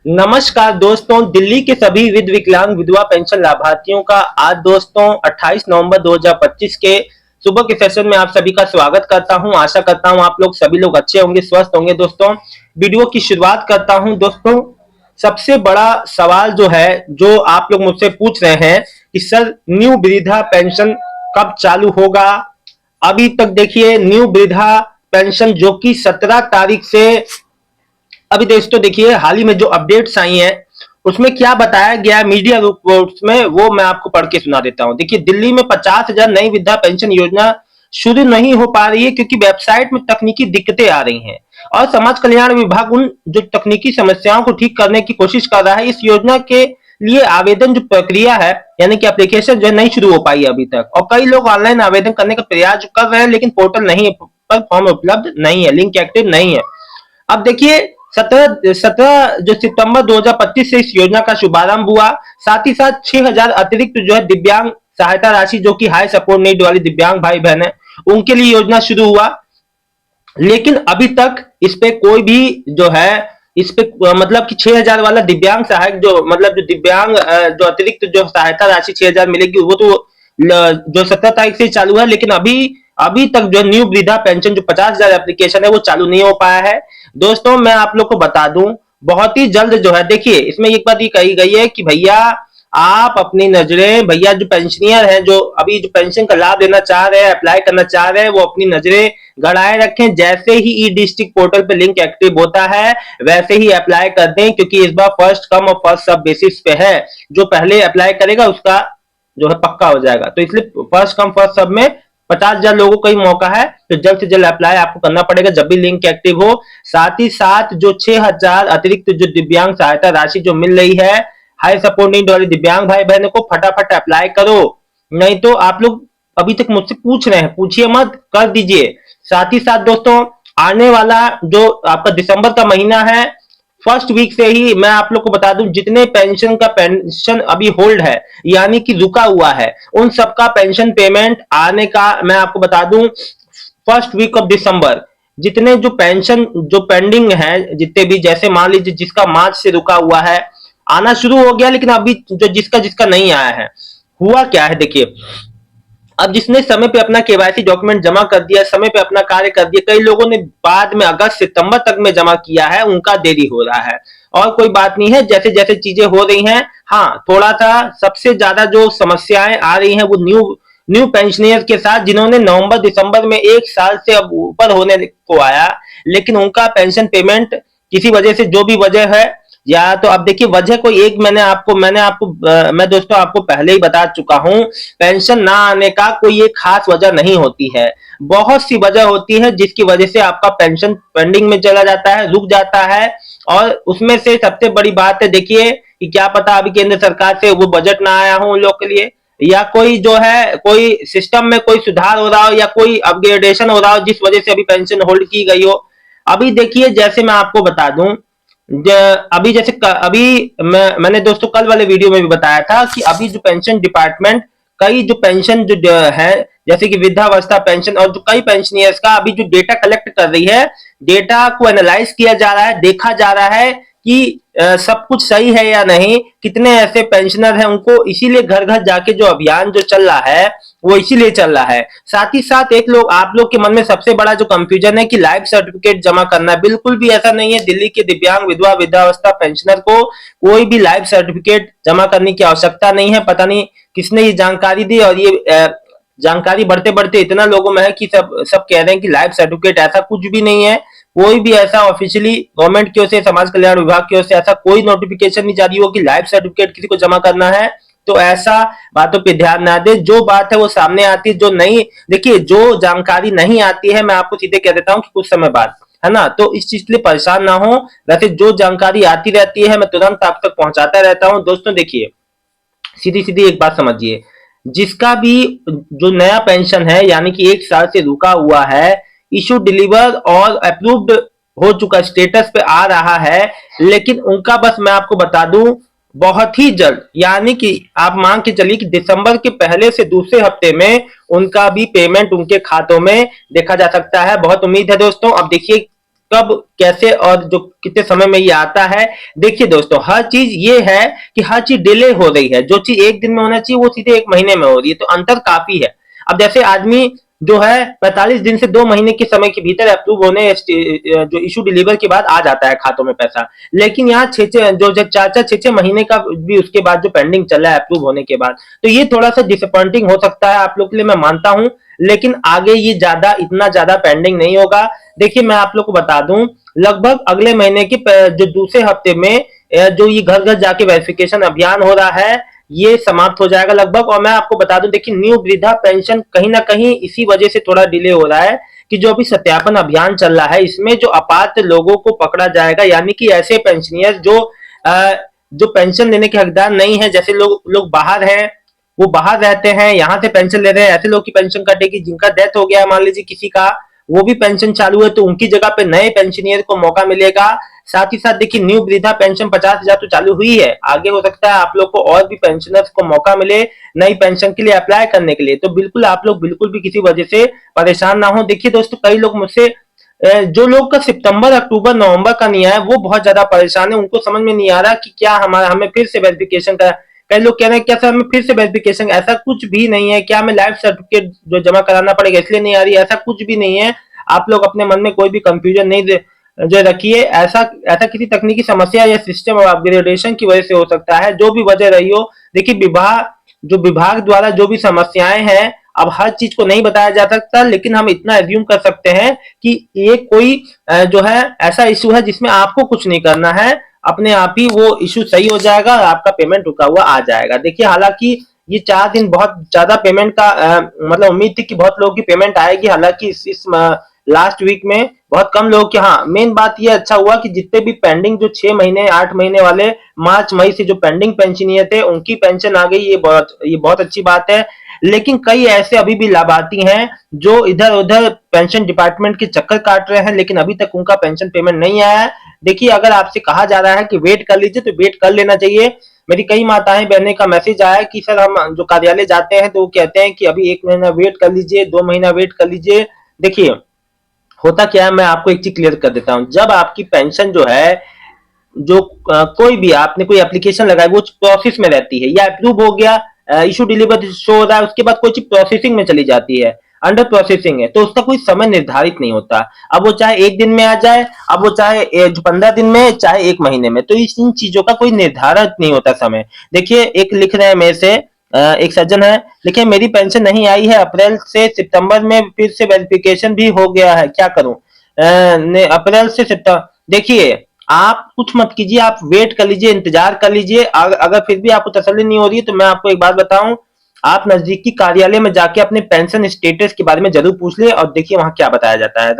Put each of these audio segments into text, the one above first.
नमस्कार दोस्तों, दिल्ली के सभी विकलांग विधवा पेंशन लाभार्थियों का आज दोस्तों 28 नवंबर 2025 के सुबह के सेशन में आप सभी का स्वागत करता हूं। आशा करता हूं आप लोग सभी लोग अच्छे होंगे, स्वस्थ होंगे। दोस्तों वीडियो की शुरुआत करता हूं। दोस्तों सबसे बड़ा सवाल जो है, जो आप लोग मुझसे पूछ रहे हैं कि सर न्यू वृद्धा पेंशन कब चालू होगा। अभी तक देखिए न्यू वृद्धा पेंशन जो कि 17 तारीख से, अभी दोस्तों देखिए हाल ही में जो अपडेट्स आई हैं उसमें क्या बताया गया मीडिया रिपोर्ट्स में, वो मैं आपको पढ़ के सुना देता हूं। देखिए दिल्ली में 50,000 नई वृद्धा पेंशन योजना शुरू नहीं हो पा रही है क्योंकि वेबसाइट में तकनीकी दिक्कतें आ रही हैं और समाज कल्याण विभाग उन जो तकनीकी समस्याओं को ठीक करने की कोशिश कर रहा है। इस योजना के लिए आवेदन जो प्रक्रिया है, यानी कि एप्लीकेशन जो है नहीं शुरू हो पाई है अभी तक, और कई लोग ऑनलाइन आवेदन करने का प्रयास कर रहे हैं लेकिन पोर्टल नहीं पर फॉर्म उपलब्ध नहीं है, लिंक एक्टिव नहीं है। अब देखिए 17 जो सितंबर 2025 से इस योजना का शुभारंभ हुआ। साथ ही साथ 6,000 अतिरिक्त जो है दिव्यांग सहायता राशि, जो कि हाई सपोर्ट नीड वाली दिव्यांग भाई बहन है, उनके लिए योजना शुरू हुआ। लेकिन अभी तक इस पे कोई भी जो है, इस पे मतलब कि 6,000 वाला दिव्यांग सहायक जो मतलब जो दिव्यांग जो अतिरिक्त जो सहायता राशि 6,000 मिलेगी, वो तो जो 17 तारीख से चालू है, लेकिन अभी अभी तक जो न्यू वृद्धा पेंशन जो 50,000 एप्लीकेशन है वो चालू नहीं हो पाया है। दोस्तों मैं आप लोग को बता दूं, बहुत ही जल्द जो है, देखिए इसमें एक बात ये कही गई है कि भैया आप अपनी नजरें, भैया जो पेंशनियर हैं जो अभी जो पेंशन का लाभ लेना चाह रहे हैं, अप्लाई करना चाह रहे हैं, वो अपनी नजरें गड़ाए रखें। जैसे ही ई डिस्ट्रिक्ट पोर्टल पे लिंक एक्टिव होता है वैसे ही अप्लाई कर दें, क्योंकि इस बार फर्स्ट कम और फर्स्ट सर्व बेसिस पे है। जो पहले अप्लाई करेगा उसका जो है पक्का हो जाएगा। तो इसलिए फर्स्ट कम फर्स्ट सर्व में 50,000 लोगों का ही मौका है, तो जल्द से जल्द अप्लाई आपको करना पड़ेगा जब भी लिंक एक्टिव हो। साथ ही साथ जो 6,000 अतिरिक्त जो दिव्यांग सहायता राशि जो मिल रही है हाई सपोर्ट नीड वाली दिव्यांग भाई बहनों को, फटाफट अप्लाई करो। नहीं तो आप लोग अभी तक मुझसे पूछ रहे हैं, पूछिए मत, कर दीजिए। साथ ही साथ दोस्तों आने वाला जो आपका दिसंबर का महीना है, फर्स्ट वीक से ही मैं आप लोग को बता दूं, जितने पेंशन अभी होल्ड है यानी कि रुका हुआ है, उन सबका पेंशन पेमेंट आने का मैं आपको बता दूं फर्स्ट वीक ऑफ दिसंबर। जितने जो पेंशन जो पेंडिंग है, जितने भी, जैसे मान लीजिए जिसका मार्च से रुका हुआ है आना शुरू हो गया, लेकिन अभी जो जिसका जिसका नहीं आया है, हुआ क्या है देखिए, अब जिसने समय पे अपना केवाईसी डॉक्यूमेंट जमा कर दिया, समय पे अपना कार्य कर दिया, कई लोगों ने बाद में अगस्त सितंबर तक में जमा किया है, उनका देरी हो रहा है। और कोई बात नहीं है, जैसे जैसे चीजें हो रही हैं, हाँ थोड़ा सा सबसे ज्यादा जो समस्याएं आ रही हैं वो न्यू पेंशनर्स के साथ, जिन्होंने नवंबर दिसंबर में 1 साल से अब ऊपर होने को आया, लेकिन उनका पेंशन पेमेंट किसी वजह से, जो भी वजह है, या तो अब देखिए वजह कोई एक, मैं दोस्तों आपको पहले ही बता चुका हूं, पेंशन ना आने का कोई एक खास वजह नहीं होती है। बहुत सी वजह होती है जिसकी वजह से आपका पेंशन पेंडिंग में चला जाता है, रुक जाता है। और उसमें से सबसे बड़ी बात है, देखिए कि क्या पता अभी केंद्र सरकार से वो बजट ना आया हो उन लोग के लिए, या कोई जो है कोई सिस्टम में कोई सुधार हो रहा हो, या कोई अपग्रेडेशन हो रहा हो जिस वजह से अभी पेंशन होल्ड की गई हो। अभी देखिए जैसे मैं आपको बता दूं, अभी जैसे अभी मैंने दोस्तों कल वाले वीडियो में भी बताया था कि अभी जो पेंशन डिपार्टमेंट कई जो पेंशन जो है, जैसे कि वृद्धावस्था पेंशन और जो कई पेंशनर्स का अभी जो डेटा कलेक्ट कर रही है, डेटा को एनालाइज किया जा रहा है, देखा जा रहा है कि सब कुछ सही है या नहीं, कितने ऐसे पेंशनर हैं उनको, इसीलिए घर घर जाके जो अभियान जो चल रहा है वो इसीलिए चल रहा है। साथ ही साथ एक लोग आप लोग के मन में सबसे बड़ा जो कंफ्यूजन है कि लाइफ सर्टिफिकेट जमा करना है, बिल्कुल भी ऐसा नहीं है। दिल्ली के दिव्यांग विधवा वृद्धावस्था पेंशनर को कोई भी लाइफ सर्टिफिकेट जमा करने की आवश्यकता नहीं है। पता नहीं किसने ये जानकारी दी, और ये जानकारी बढ़ते बढ़ते इतना लोगों में है कि सब सब कह रहे हैं कि लाइफ सर्टिफिकेट, ऐसा कुछ भी नहीं है। कोई भी ऐसा ऑफिशियली गवर्नमेंट की ओर से, समाज कल्याण विभाग की ओर से ऐसा कोई नोटिफिकेशन नहीं जारी हो कि लाइफ सर्टिफिकेट किसी को जमा करना है। तो ऐसा बातों पे ध्यान ना दे, जो बात है वो सामने आती है, जो नहीं, देखिए जो जानकारी नहीं आती है मैं आपको सीधे कह देता हूँ कि कुछ समय बाद, है ना, तो इस चीज के लिए परेशान ना हो। वैसे जो जानकारी आती रहती है मैं तुरंत आप तक पहुंचाता रहता हूँ। दोस्तों देखिए सीधी सीधी एक बात समझिए, जिसका भी जो नया पेंशन है यानी कि 1 साल से रुका हुआ है, इशू डिलीवर और अप्रूव्ड हो चुका स्टेटस पे आ रहा है, लेकिन उनका बस मैं आपको बता दूं बहुत ही जल्द, यानी कि आप मान के चलिए कि दिसंबर के पहले से दूसरे हफ्ते में उनका भी पेमेंट उनके खातों में देखा जा सकता है। बहुत उम्मीद है दोस्तों। अब देखिए कब कैसे और जो कितने समय में ये आता है। देखिए दोस्तों, हर चीज ये है कि हर चीज डिले हो रही है। जो चीज एक दिन में होना चाहिए वो सीधे एक महीने में हो रही है, तो अंतर काफी है। अब जैसे आदमी जो है 45 दिन से 2 महीने के समय के भीतर अप्रूव होने जो इशू डिलीवर के बाद आ जाता है खातों में पैसा, लेकिन यहाँ छह जो 4-4 6-6 महीने का भी उसके बाद जो पेंडिंग चल रहा है अप्रूव होने के बाद, तो ये थोड़ा सा डिसअपॉइंटिंग हो सकता है आप लोग के लिए, मैं मानता हूं। लेकिन आगे ये इतना ज्यादा पेंडिंग नहीं होगा। देखिए मैं आप लोग को बता दूं, लगभग अगले महीने के जो दूसरे हफ्ते में जो ये घर घर जाके वेरिफिकेशन अभियान हो रहा है ये समाप्त हो जाएगा लगभग। और मैं आपको बता दूं, देखिए न्यू वृद्धा पेंशन कहीं ना कहीं इसी वजह से थोड़ा डिले हो रहा है कि जो अभी सत्यापन अभियान चल रहा है इसमें जो अपात्र लोगों को पकड़ा जाएगा, यानी कि ऐसे पेंशनियर जो पेंशन लेने के हकदार नहीं है, जैसे लोग बाहर हैं, वो बाहर रहते हैं, यहाँ से पेंशन ले रहे हैं, ऐसे लोग की पेंशन कटेगी। जिनका डेथ हो गया मान लीजिए किसी का, वो भी पेंशन चालू है, तो उनकी जगह पे नए पेंशनियर को मौका मिलेगा। साथ ही साथ देखिए न्यू वृद्धा पेंशन 50,000 तो चालू हुई है, आगे हो सकता है आप लोग को और भी पेंशनर्स को मौका मिले नई पेंशन के लिए अप्लाई करने के लिए। तो बिल्कुल आप लोग बिल्कुल भी किसी वजह से परेशान ना हो। देखिए दोस्तों, कई लोग मुझसे जो लोग का सितंबर अक्टूबर नवंबर का नहीं आया वो बहुत ज्यादा परेशान है, उनको समझ में नहीं आ रहा कि क्या हमें फिर से वेरिफिकेशन का। कई लोग कह रहे हैं क्या सर हमें फिर से वेरिफिकेशन, ऐसा कुछ भी नहीं है। क्या हमें लाइफ सर्टिफिकेट जो जमा कराना पड़ेगा इसलिए नहीं आ रही, ऐसा कुछ भी नहीं है। आप लोग अपने मन में कोई भी कंफ्यूजन नहीं जो रखिए। ऐसा ऐसा किसी तकनीकी समस्या या सिस्टम अपग्रेडेशन की वजह से हो सकता है, जो भी वजह रही हो। देखिए विभाग द्वारा जो भी समस्याएं हैं, अब हर चीज को नहीं बताया जा सकता, लेकिन हम इतना एज्यूम कर सकते हैं कि ये कोई जो है ऐसा इशू है जिसमें आपको कुछ नहीं करना है, अपने आप ही वो इशू सही हो जाएगा और आपका पेमेंट रुका हुआ आ जाएगा। देखिए हालांकि ये 4 दिन बहुत ज्यादा पेमेंट का मतलब उम्मीद थी कि बहुत लोगों की पेमेंट आएगी, हालांकि इस लास्ट वीक में बहुत कम लोग के। हाँ, मेन बात ये अच्छा हुआ कि जितने भी पेंडिंग जो 6 महीने 8 महीने वाले मार्च मई से जो पेंडिंग पेंशनियर थे उनकी पेंशन आ गई, ये बहुत अच्छी बात है। लेकिन कई ऐसे अभी भी लाभार्थी हैं जो इधर उधर पेंशन डिपार्टमेंट के चक्कर काट रहे हैं, लेकिन अभी तक उनका पेंशन पेमेंट नहीं आया है। देखिए अगर आपसे कहा जा रहा है कि वेट कर लीजिए तो वेट कर लेना चाहिए। मेरी कई माताएं बहनें का मैसेज आया कि सर हम जो कार्यालय जाते हैं तो वो कहते हैं कि अभी 1 महीना वेट कर लीजिए, 2 महीना वेट कर लीजिए। देखिए होता क्या है, मैं आपको एक चीज क्लियर कर देता हूं। जब आपकी पेंशन जो है जो कोई भी आपने कोई एप्लीकेशन लगाई वो प्रोसेस में रहती है या अप्रूव हो गया, इशू डिलीवर शो हो रहा है, उसके बाद कोई चीज प्रोसेसिंग में चली जाती है, अंडर प्रोसेसिंग है, तो उसका कोई समय निर्धारित नहीं होता। अब वो चाहे 1 दिन में आ जाए, अब वो चाहे 15 दिन में, चाहे 1 महीने में, तो इन चीजों का कोई निर्धारित नहीं होता समय। देखिए एक लिख रहे हैं मेरे से एक सज्जन है, लिखे मेरी पेंशन नहीं आई है, अप्रैल से सितंबर में फिर से वेरिफिकेशन भी हो गया है, क्या करूं। अप्रैल से सितंबर, देखिए आप कुछ मत कीजिए, आप वेट कर लीजिए, इंतजार कर लीजिए। अगर फिर भी आपको तसल्ली नहीं हो रही है तो मैं आपको एक बात बताऊं, आप नजदीकी कार्यालय में जाके अपने पेंशन स्टेटस के बारे में जरूर पूछ ले और देखिए वहां क्या बताया जाता है।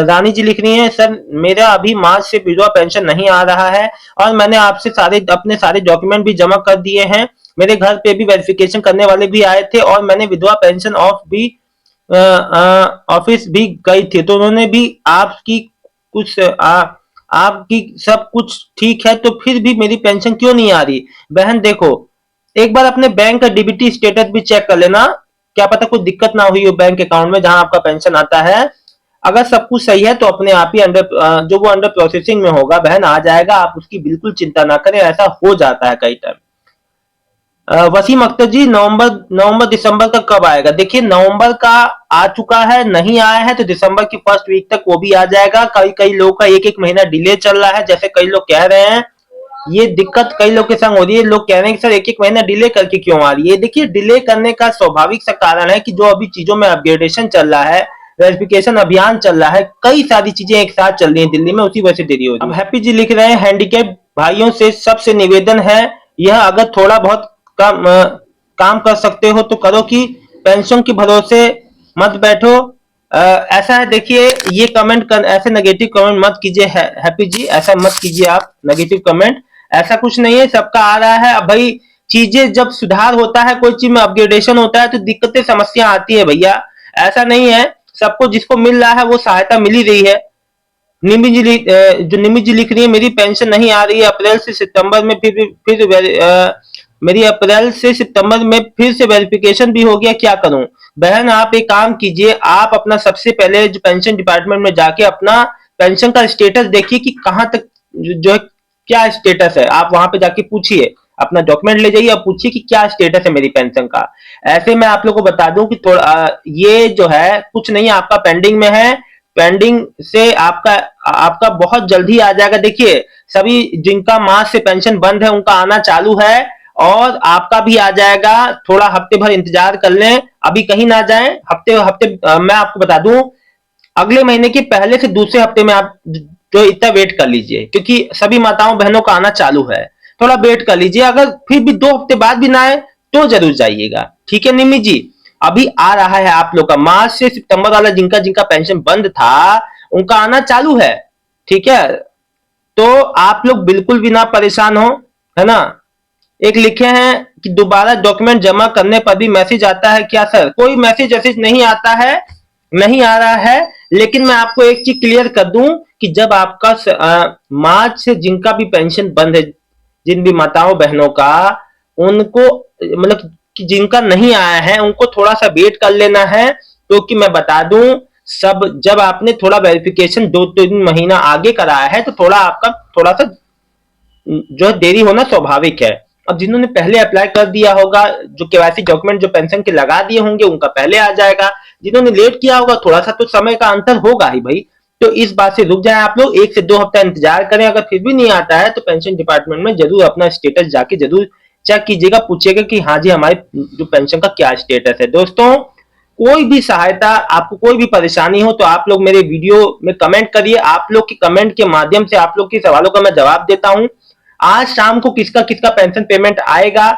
रानी जी लिख रही हैं, सर मेरा अभी मार्च से विधवा पेंशन नहीं आ रहा है और मैंने आपसे अपने सारे डॉक्यूमेंट भी जमा कर दिए हैं। मेरे घर पे भी वेरिफिकेशन करने वाले भी आए थे और मैंने विधवा पेंशन ऑफिस भी गई थी, तो उन्होंने भी कुछ आपकी सब कुछ ठीक है, तो फिर भी मेरी पेंशन क्यों नहीं आ रही। बहन देखो, एक बार अपने बैंक का डीबीटी स्टेटस भी चेक कर लेना, क्या पता कोई दिक्कत ना हुई हो बैंक अकाउंट में जहां आपका पेंशन आता है। अगर सब कुछ सही है तो अपने आप ही जो वो अंडर प्रोसेसिंग में होगा बहन, आ जाएगा, आप उसकी बिल्कुल चिंता ना करें, ऐसा हो जाता है कई टाइम। वसीम अख्तर जी, नवंबर नवंबर दिसंबर का कब आएगा। देखिए नवंबर का आ चुका है, नहीं आया है तो दिसंबर की फर्स्ट वीक तक वो भी आ जाएगा। कई कई लोग का 1-1 महीना डिले चल रहा है, जैसे कई लोग कह रहे हैं। ये दिक्कत कई लोग के संग हो रही है, लोग कह रहे हैं कि सर 1-1 महीना डिले करके क्यों आ रही है। देखिए डिले करने का स्वाभाविक सा कारण है कि जो अभी चीजों में अपग्रेडेशन चल रहा है, वेरिफिकेशन अभियान चल रहा है, कई सारी चीजें एक साथ चल रही है दिल्ली में, उसी वजह से देरी हो रही है। अब हैप्पी जी लिख रहे हैं, हैंडीकैप भाइयों से सबसे निवेदन है, यह अगर थोड़ा बहुत काम कर सकते हो तो करो, कि पेंशन के भरोसे मत बैठो। ऐसा है, देखिए ये ऐसे नेगेटिव कमेंट मत कीजिए हैप्पी जी, ऐसा मत कीजिए आप नेगेटिव कमेंट। ऐसा कुछ नहीं है, सबका आ रहा है। अब भाई चीजें जब सुधार होता है, कोई चीज में अपग्रेडेशन होता है तो दिक्कतें समस्या आती है भैया, ऐसा नहीं है। सबको जिसको मिल रहा है वो सहायता मिल ही रही है। जो निमी जी लिख रही है, मेरी पेंशन नहीं आ रही है, अप्रैल से सितंबर में मेरी अप्रैल से सितंबर में फिर से वेरिफिकेशन भी हो गया, क्या करूं। बहन आप एक काम कीजिए, आप अपना सबसे पहले जो पेंशन डिपार्टमेंट में जाके अपना पेंशन का स्टेटस देखिए कि कहां तक जो है क्या स्टेटस है। आप वहां पे जाके पूछिए, अपना डॉक्यूमेंट ले जाइए और पूछिए कि क्या स्टेटस है मेरी पेंशन का। ऐसे मैं आप लोगों को बता दूं कि थोड़ा ये जो है कुछ नहीं, आपका पेंडिंग में है। पेंडिंग से आपका आपका बहुत जल्दी आ जाएगा। देखिए, सभी जिनका मार्च से पेंशन बंद है उनका आना चालू है, और आपका भी आ जाएगा। थोड़ा हफ्ते भर इंतजार कर लें, अभी कहीं ना जाएं। हफ्ते हफ्ते मैं आपको बता दूं, अगले महीने के पहले से दूसरे हफ्ते में आप जो इतना वेट कर लीजिए, क्योंकि सभी माताओं बहनों का आना चालू है। थोड़ा वेट कर लीजिए, अगर फिर भी 2 हफ्ते बाद भी ना आए तो जरूर जाइएगा। ठीक है निमी जी, अभी आ रहा है आप लोग का मार्च से सितंबर वाला, जिनका जिनका पेंशन बंद था उनका आना चालू है। ठीक है, तो आप लोग बिल्कुल भी ना परेशान हो, है ना। एक लिखे हैं कि दोबारा डॉक्यूमेंट जमा करने पर भी मैसेज आता है क्या सर? कोई मैसेज वैसेज नहीं आता है, नहीं आ रहा है। लेकिन मैं आपको एक चीज क्लियर कर दूं कि जब आपका मार्च से जिनका भी पेंशन बंद है, जिन भी माताओं बहनों का, उनको मतलब कि जिनका नहीं आया है उनको थोड़ा सा वेट कर लेना है। क्योंकि मैं बता दूं, सब जब आपने थोड़ा वेरिफिकेशन 2-3 महीना आगे कराया है तो थोड़ा आपका थोड़ा सा जो है देरी होना स्वाभाविक है। अब जिन्होंने पहले अप्लाई कर दिया होगा, जो केवाईसी डॉक्यूमेंट जो पेंशन के लगा दिए होंगे, उनका पहले आ जाएगा। जिन्होंने लेट किया होगा थोड़ा सा तो समय का अंतर होगा ही भाई। तो इस बात से रुक जाए आप लोग, 1 से 2 हफ्ता इंतजार करें। अगर फिर भी नहीं आता है तो पेंशन डिपार्टमेंट में जरूर अपना स्टेटस जाके जरूर चेक कीजिएगा, पूछिएगा कि हाँ जी हमारे जो पेंशन का क्या स्टेटस है। दोस्तों, कोई भी सहायता, आपको कोई भी परेशानी हो तो आप लोग मेरे वीडियो में कमेंट करिए। आप लोग के कमेंट के माध्यम से आप लोग के सवालों का मैं जवाब देता हूं। आज शाम को किसका किसका पेंशन पेमेंट आएगा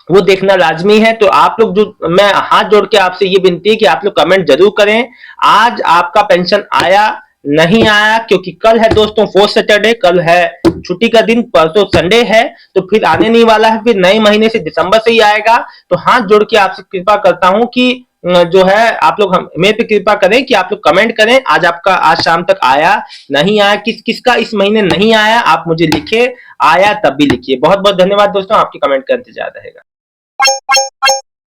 वो देखना लाजमी है। तो आप लोग जो, मैं हाथ जोड़ के आपसे ये विनती है कि आप लोग कमेंट जरूर करें, आज आपका पेंशन आया नहीं आया। क्योंकि कल है दोस्तों 4th सैटरडे, कल है छुट्टी का दिन, परसों संडे है, तो फिर आने नहीं वाला है। फिर नए महीने से दिसंबर से ही आएगा। तो हाथ जोड़ के आपसे कृपा करता हूं कि जो है आप लोग हम मेरे पे कृपा करें कि आप लोग कमेंट करें, आज आपका आज शाम तक आया नहीं आया, किस किसका इस महीने नहीं आया आप मुझे लिखे, आया तब भी लिखिए। बहुत बहुत धन्यवाद दोस्तों, आपके कमेंट का इंतजार रहेगा।